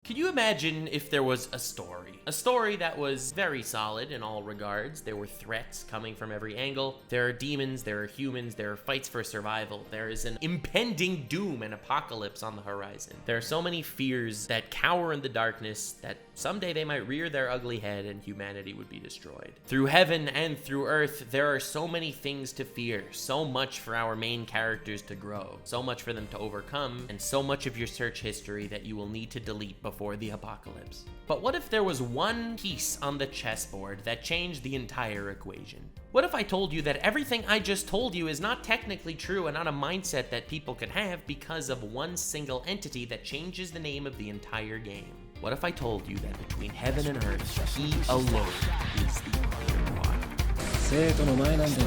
Can you imagine if there was a story? A story that was very solid in all regards. There were threats coming from every angle. There are demons, there are humans, there are fights for survival. There is an impending doom and apocalypse on the horizon. There are so many fears that cower in the darkness that someday they might rear their ugly head and humanity would be destroyed. Through heaven and through earth, there are so many things to fear, so much for our main characters to grow, so much for them to overcome, and so much of your search history that you will need to delete before the apocalypse. But what if there was one piece on the chessboard that changed the entire equation? What if I told you that everything I just told you is not technically true and not a mindset that people could have because of one single entity that changes the name of the entire game? What if I told you that between heaven and earth, he alone is the Iron One? 生徒の前なんでね。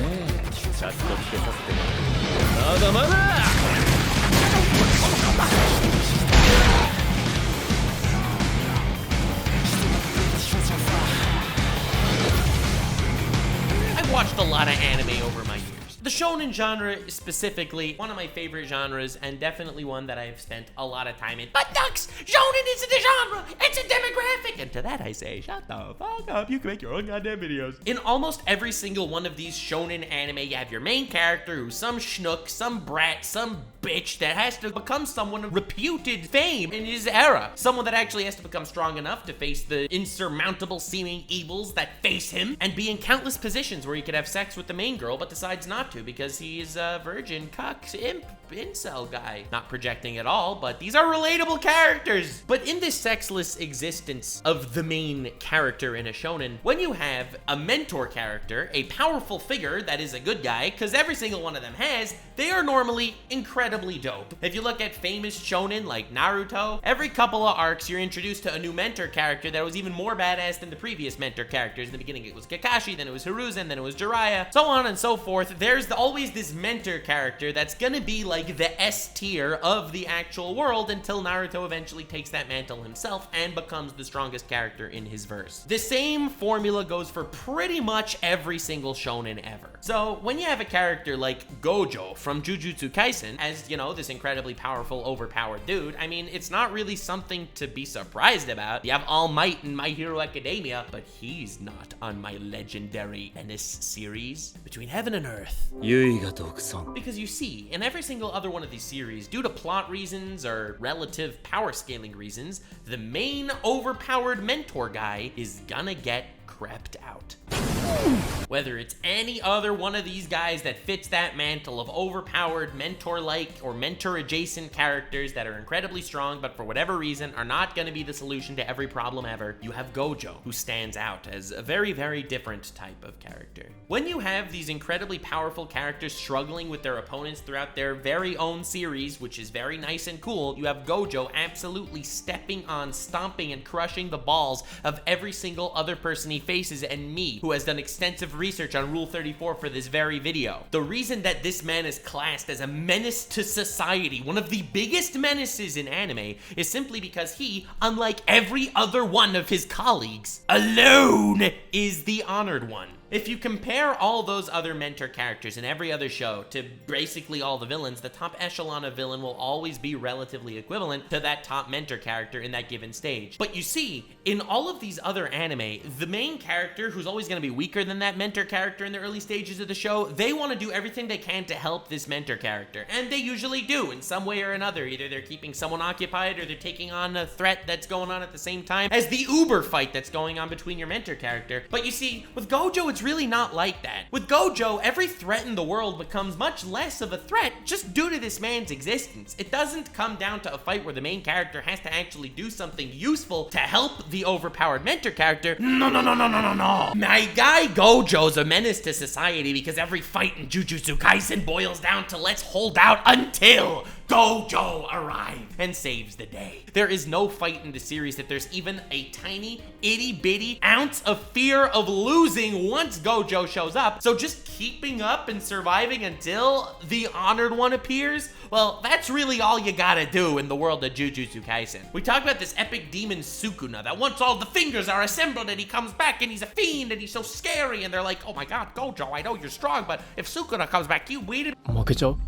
ちゃんとつけさせてもらう。まだまだ。I've watched a lot of anime over my years. The shonen genre is specifically one of my favorite genres and definitely one that I've spent a lot of time in. But Nux, shonen isn't a genre, it's a demographic! And to that I say, shut the fuck up, you can make your own goddamn videos. In almost every single one of these shonen anime, you have your main character who's some schnook, some brat, some bitch that has to become someone of reputed fame in his era. Someone that actually has to become strong enough to face the insurmountable seeming evils that face him and be in countless positions where he could have sex with the main girl but decides not to because he's a virgin, cuck, imp, incel guy. Not projecting at all, but these are relatable characters. But in this sexless existence of the main character in a shonen, when you have a mentor character, a powerful figure that is a good guy, because every single one of them has, they are normally incredibly dope. If you look at famous shonen like Naruto, every couple of arcs you're introduced to a new mentor character that was even more badass than the previous mentor characters. In the beginning it was Kakashi, then it was Hiruzen, then it was Jiraiya, so on and so forth. There's always this mentor character that's gonna be like the S tier of the actual world until Naruto eventually takes that mantle himself and becomes the strongest character in his verse. The same formula goes for pretty much every single shonen ever. So when you have a character like Gojo from Jujutsu Kaisen as, you know, this incredibly powerful, overpowered dude, I mean, it's not really something to be surprised about. You have All Might in My Hero Academia, but he's not on my legendary Menace series. Between heaven and earth. Because you see, in every single other one of these series, due to plot reasons or relative power scaling reasons, the main overpowered mentor guy is gonna get crept out. Whether it's any other one of these guys that fits that mantle of overpowered mentor-like or mentor-adjacent characters that are incredibly strong but for whatever reason are not going to be the solution to every problem ever, you have Gojo, who stands out as a very, very different type of character. When you have these incredibly powerful characters struggling with their opponents throughout their very own series, which is very nice and cool, you have Gojo absolutely stepping on, stomping, and crushing the balls of every single other person he faces, and me, who has done extensive research on Rule 34 for this very video. The reason that this man is classed as a menace to society, one of the biggest menaces in anime, is simply because he, unlike every other one of his colleagues, alone is the honored one. If you compare all those other mentor characters in every other show to basically all the villains, the top echelon of villain will always be relatively equivalent to that top mentor character in that given stage. But you see, in all of these other anime, the main character, who's always going to be weaker than that mentor character in the early stages of the show, they want to do everything they can to help this mentor character. And they usually do in some way or another. Either they're keeping someone occupied or they're taking on a threat that's going on at the same time as the uber fight that's going on between your mentor character. But you see, with Gojo, it's really not like that. With Gojo, every threat in the world becomes much less of a threat just due to this man's existence. It doesn't come down to a fight where the main character has to actually do something useful to help the overpowered mentor character. No. My guy Gojo's a menace to society because every fight in Jujutsu Kaisen boils down to let's hold out until Gojo arrives and saves the day. There is no fight in the series that there's even a tiny, itty-bitty ounce of fear of losing once Gojo shows up. So just keeping up and surviving until the honored one appears, well, that's really all you gotta do in the world of Jujutsu Kaisen. We talked about this epic demon Sukuna, that once all the fingers are assembled and he comes back and he's a fiend and he's so scary, and they're like, oh my god, Gojo, I know you're strong, but if Sukuna comes back, you waited. 負けちゃう？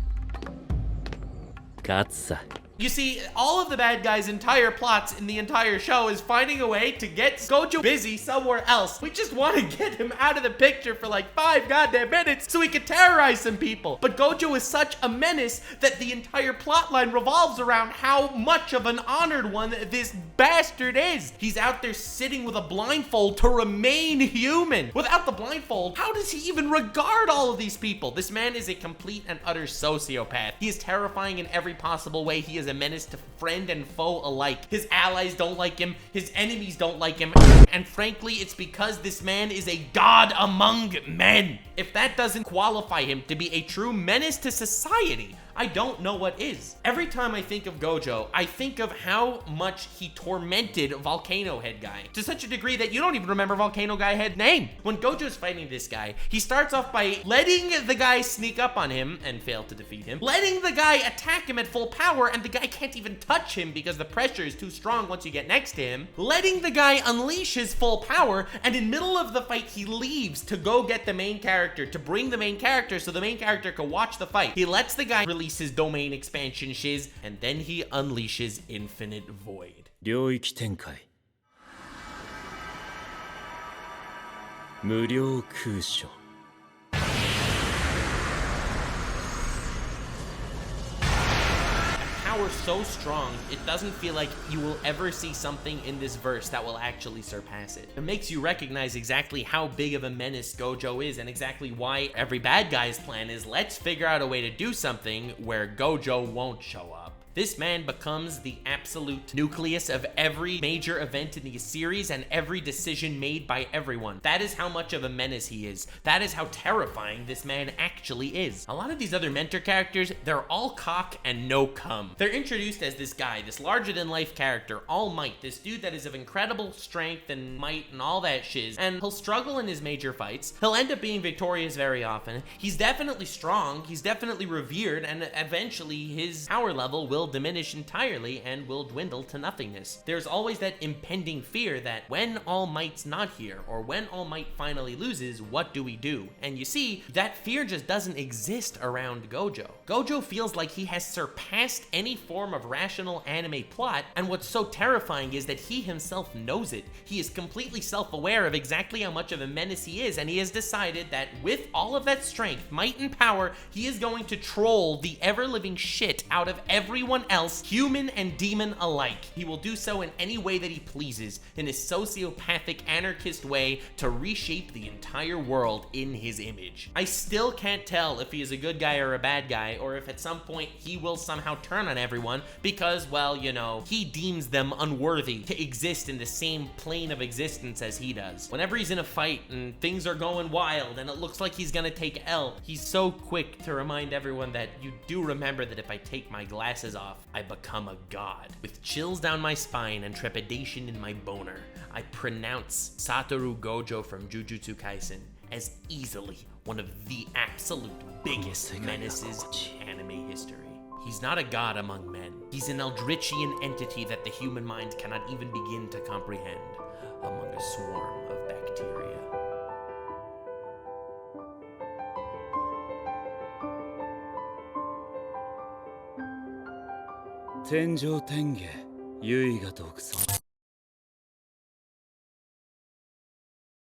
勝つさ。You see, all of the bad guys' entire plots in the entire show is finding a way to get Gojo busy somewhere else. We just want to get him out of the picture for like 5 goddamn minutes so he can terrorize some people. But Gojo is such a menace that the entire plotline revolves around how much of an honored one this bastard is. He's out there sitting with a blindfold to remain human. Without the blindfold, how does he even regard all of these people? This man is a complete and utter sociopath. He is terrifying in every possible way. He is a menace to friend and foe alike. His allies don't like him. His enemies don't like him. And frankly, it's because this man is a god among men. If that doesn't qualify him to be a true menace to society, I don't know what is. Every time I think of Gojo, I think of how much he tormented Volcano Head Guy to such a degree that you don't even remember Volcano Guy Head's name. When Gojo's fighting this guy, he starts off by letting the guy sneak up on him and fail to defeat him, letting the guy attack him at full power and the guy can't even touch him because the pressure is too strong once you get next to him, letting the guy unleash his full power, and in middle of the fight, he leaves to go get the main character, to bring the main character so the main character can watch the fight. He lets the guy release his domain expansion shiz, and then he unleashes infinite void. 領域展開無料空所 Power so strong, it doesn't feel like you will ever see something in this verse that will actually surpass it. It makes you recognize exactly how big of a menace Gojo is and exactly why every bad guy's plan is let's figure out a way to do something where Gojo won't show up. This man becomes the absolute nucleus of every major event in the series and every decision made by everyone. That is how much of a menace he is. That is how terrifying this man actually is. A lot of these other mentor characters, they're all cock and no cum. They're introduced as this guy, this larger-than-life character, All Might, this dude that is of incredible strength and might and all that shiz, and he'll struggle in his major fights. He'll end up being victorious very often. He's definitely strong, he's definitely revered, and eventually his power level will diminish entirely and will dwindle to nothingness. There's always that impending fear that when All Might's not here, or when All Might finally loses, what do we do? And you see, that fear just doesn't exist around Gojo. Gojo feels like he has surpassed any form of rational anime plot, and what's so terrifying is that he himself knows it. He is completely self-aware of exactly how much of a menace he is, and he has decided that with all of that strength, might, and power, he is going to troll the ever-living shit out of everyone else, human and demon alike. He will do so in any way that he pleases, in a sociopathic anarchist way to reshape the entire world in his image. I still can't tell if he is a good guy or a bad guy, or if at some point he will somehow turn on everyone because, well, you know, he deems them unworthy to exist in the same plane of existence as he does. Whenever he's in a fight and things are going wild and it looks like he's gonna take L, he's so quick to remind everyone that you do remember that if I take my glasses off, I become a god. With chills down my spine and trepidation in my boner, I pronounce Satoru Gojo from Jujutsu Kaisen as easily one of the absolute biggest menaces in anime history. He's not a god among men. He's an eldritchian entity that the human mind cannot even begin to comprehend among a swarm of bacteria. 天上天下唯我独尊